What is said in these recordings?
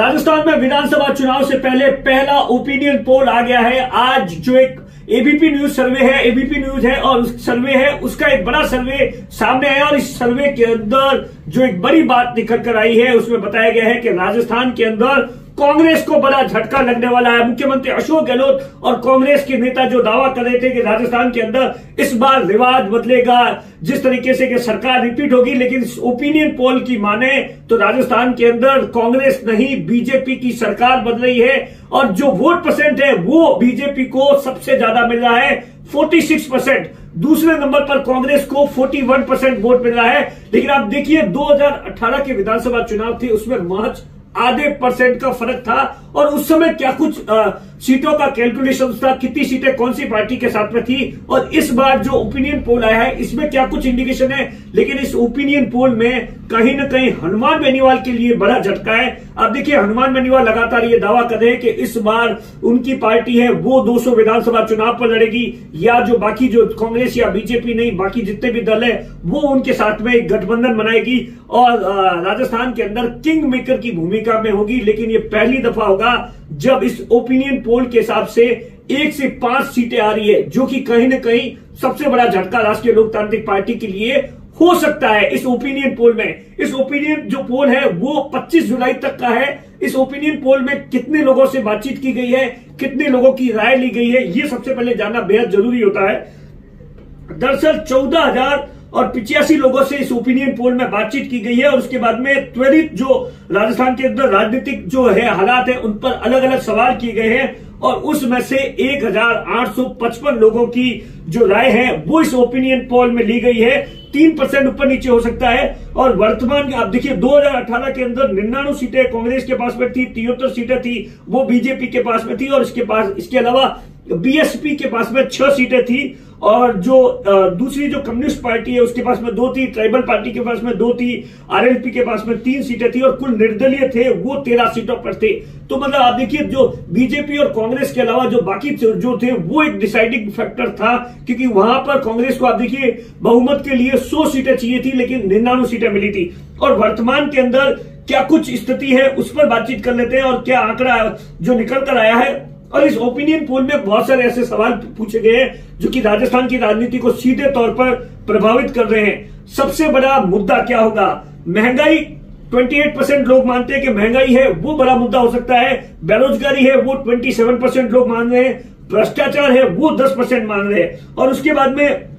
राजस्थान में विधानसभा चुनाव से पहले पहला ओपिनियन पोल आ गया है। आज जो एक एबीपी न्यूज सर्वे है, एबीपी न्यूज है और उस सर्वे है, उसका एक बड़ा सर्वे सामने आया और इस सर्वे के अंदर जो एक बड़ी बात निकल कर आई है उसमें बताया गया है कि राजस्थान के अंदर कांग्रेस को बड़ा झटका लगने वाला है। मुख्यमंत्री अशोक गहलोत और कांग्रेस के नेता जो दावा कर रहे थे कि राजस्थान के अंदर इस बार रिवाज बदलेगा, जिस तरीके से कि सरकार रिपीट होगी, लेकिन ओपिनियन पोल की माने तो राजस्थान के अंदर कांग्रेस नहीं बीजेपी की सरकार बन रही है और जो वोट परसेंट है वो बीजेपी को सबसे ज्यादा मिल रहा है 46%। दूसरे नंबर पर कांग्रेस को 41% वोट मिल रहा है। लेकिन आप देखिए 2018 के विधानसभा चुनाव थे, उसमें महज आधे % का फर्क था और उस समय क्या कुछ सीटों का कैलकुलेशन था, कितनी सीटें कौन सी पार्टी के साथ में थी। और इस बार जो ओपिनियन पोल आया है इसमें क्या कुछ इंडिकेशन है, लेकिन इस ओपिनियन पोल में कहीं ना कहीं हनुमान बेनीवाल के लिए बड़ा झटका है। अब देखिए हनुमान बेनीवाल लगातार ये दावा कर रहे हैं कि इस बार उनकी पार्टी है वो 200 विधानसभा चुनाव पर लड़ेगी, या जो बाकी जो कांग्रेस या बीजेपी नहीं बाकी जितने भी दल है वो उनके साथ में एक गठबंधन बनाएगी और राजस्थान के अंदर किंग मेकर की भूमिका में होगी। लेकिन ये पहली दफा होगा जब इस ओपिनियन पोल के हिसाब से 1 से 5 सीटें आ रही है, जो कि कहीं ना कहीं सबसे बड़ा झटका राष्ट्रीय लोकतांत्रिक पार्टी के लिए हो सकता है। इस ओपिनियन पोल में, इस ओपिनियन जो पोल है वो 25 जुलाई तक का है। इस ओपिनियन पोल में कितने लोगों से बातचीत की गई है, कितने लोगों की राय ली गई है, ये सबसे पहले जानना बेहद जरूरी होता है। दरअसल 14,085 लोगों से इस ओपिनियन पोल में बातचीत की गई है और उसके बाद में त्वरित जो राजस्थान के अंदर राजनीतिक जो है हालात है उन पर अलग अलग सवाल किए गए हैं और उसमें से 1,855 लोगों की जो राय है वो इस ओपिनियन पोल में ली गई है। 3% ऊपर नीचे हो सकता है। और वर्तमान आप देखिए 2018 के अंदर 99 सीटें कांग्रेस के पास में थी, 73 सीटें थी वो बीजेपी के पास में थी और इसके अलावा बीएसपी के पास में 6 सीटें थी और जो दूसरी जो कम्युनिस्ट पार्टी है उसके पास में 2 थी, ट्राइबल पार्टी के पास में 2 थी, आरएलपी के पास में 3 सीटें थी और कुल निर्दलीय थे वो 13 सीटों पर थे। तो मतलब आप देखिए जो बीजेपी और कांग्रेस के अलावा जो बाकी जो थे वो एक डिसाइडिंग फैक्टर था, क्योंकि वहां पर कांग्रेस को आप देखिए बहुमत के लिए 100 सीटें चाहिए थी लेकिन 99 सीटें मिली थी। और वर्तमान के अंदर क्या कुछ स्थिति है उस पर बातचीत कर लेते हैं और क्या आंकड़ा जो निकल कर आया है। और इस ओपिनियन पोल में बहुत सारे ऐसे सवाल पूछे गए हैं जो कि राजस्थान की राजनीति को सीधे तौर पर प्रभावित कर रहे हैं। सबसे बड़ा मुद्दा क्या होगा? महंगाई। 28% लोग मानते हैं कि महंगाई है वो बड़ा मुद्दा हो सकता है। बेरोजगारी है वो 27% लोग मान रहे हैं। भ्रष्टाचार है वो 10% मान रहे हैं। और उसके बाद में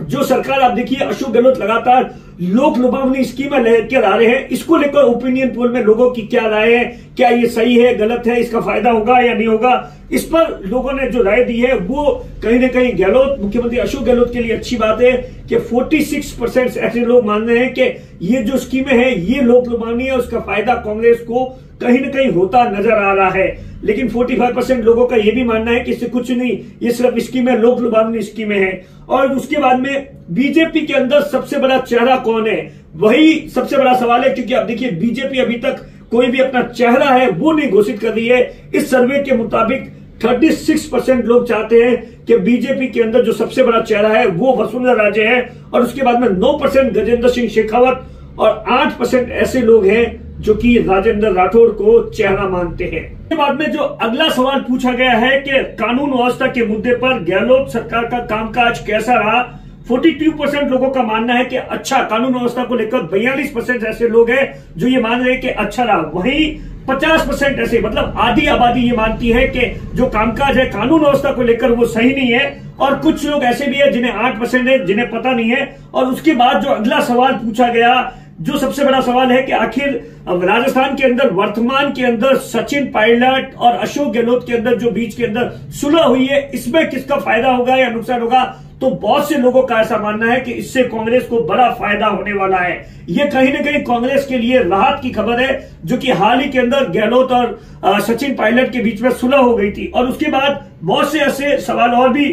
जो सरकार आप देखिए अशोक गहलोत लगातार लोक लुभावनी स्कीमें लेकर आ रहे हैं, इसको लेकर ओपिनियन पोल में लोगों की क्या राय है, क्या ये सही है गलत है, इसका फायदा होगा या नहीं होगा, इस पर लोगों ने जो राय दी है वो कहीं ना कहीं गहलोत मुख्यमंत्री अशोक गहलोत के लिए अच्छी बात है कि 46% ऐसे लोग मान रहे हैं कि ये जो स्कीमें हैं ये लोक लुभावनी है, उसका फायदा कांग्रेस को कहीं ना कहीं होता नजर आ रहा है। लेकिन 45% लोगों का यह भी मानना है कि इससे कुछ नहीं, ये सिर्फ स्कीमें लोक लुभावनी स्कीमें हैं। और उसके बाद में बीजेपी के अंदर सबसे बड़ा चेहरा कौन है, वही सबसे बड़ा सवाल है, क्योंकि आप देखिए बीजेपी अभी तक कोई भी अपना चेहरा है वो नहीं घोषित कर रही है। इस सर्वे के मुताबिक 36% लोग चाहते हैं कि बीजेपी के अंदर जो सबसे बड़ा चेहरा है वो वसुंधरा राजे है और उसके बाद में 9% गजेंद्र सिंह शेखावत और 8% ऐसे लोग हैं जो कि राजेंद्र राठौड़ को चेहरा मानते हैं। इसके बाद में जो अगला सवाल पूछा गया है कि कानून व्यवस्था के मुद्दे पर गहलोत सरकार का कामकाज कैसा रहा। 42% लोगों का मानना है कि अच्छा, कानून व्यवस्था को लेकर 42% ऐसे लोग हैं जो ये मान रहे हैं कि अच्छा रहा। वहीं 50% ऐसे मतलब आधी आबादी ये मानती है कि जो कामकाज है कानून व्यवस्था को लेकर वो सही नहीं है और कुछ लोग ऐसे भी है जिन्हें 8% है जिन्हें पता नहीं है। और उसके बाद जो अगला सवाल पूछा गया, जो सबसे बड़ा सवाल है कि आखिर राजस्थान के अंदर वर्तमान के अंदर सचिन पायलट और अशोक गहलोत के अंदर जो बीच के अंदर सुलह हुई है इसमें किसका फायदा होगा या नुकसान होगा। तो बहुत से लोगों का ऐसा मानना है कि इससे कांग्रेस को बड़ा फायदा होने वाला है। ये कहीं ना कहीं कांग्रेस के लिए राहत की खबर है, जो कि हाल ही के अंदर गहलोत और सचिन पायलट के बीच में सुलह हो गई थी। और उसके बाद बहुत से ऐसे सवाल और भी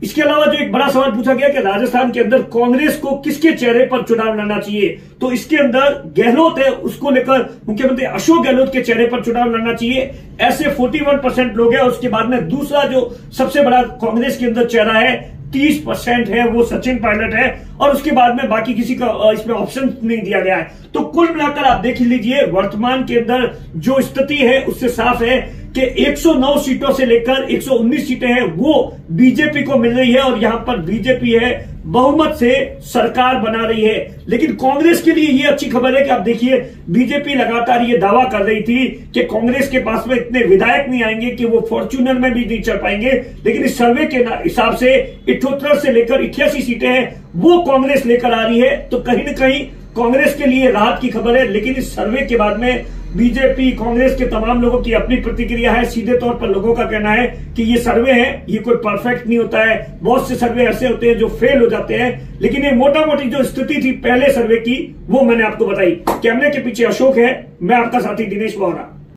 इसके अलावा जो एक बड़ा सवाल पूछा गया कि राजस्थान के अंदर कांग्रेस को किसके चेहरे पर चुनाव लड़ना चाहिए, तो इसके अंदर गहलोत है उसको लेकर मुख्यमंत्री अशोक गहलोत के चेहरे पर चुनाव लड़ना चाहिए, ऐसे 41% लोग हैं। उसके बाद में दूसरा जो सबसे बड़ा कांग्रेस के अंदर चेहरा है 30% है वो सचिन पायलट है, और उसके बाद में बाकी किसी का इसमें ऑप्शन नहीं दिया गया है। तो कुल मिलाकर आप देख लीजिए वर्तमान के अंदर जो स्थिति है उससे साफ है कि 109 सीटों से लेकर 119 सीटें हैं वो बीजेपी को मिल रही है, और यहां पर बीजेपी है बहुमत से सरकार बना रही है। लेकिन कांग्रेस के लिए ये अच्छी खबर है कि आप देखिए बीजेपी लगातार ये दावा कर रही थी कि कांग्रेस के पास में इतने विधायक नहीं आएंगे कि वो फॉर्च्यूनर में भी नहीं चढ़ पाएंगे, लेकिन इस सर्वे के हिसाब से 78 से लेकर 88 सीटें हैं वो कांग्रेस लेकर आ रही है। तो कहीं ना कहीं कांग्रेस के लिए राहत की खबर है। लेकिन इस सर्वे के बाद में बीजेपी कांग्रेस के तमाम लोगों की अपनी प्रतिक्रिया है। सीधे तौर पर लोगों का कहना है कि ये सर्वे है, ये कोई परफेक्ट नहीं होता है, बहुत से सर्वे ऐसे होते हैं जो फेल हो जाते हैं। लेकिन ये मोटा मोटी जो स्थिति थी पहले सर्वे की वो मैंने आपको बताई। कैमरे के पीछे अशोक है, मैं आपका साथी दिनेश बोहरा।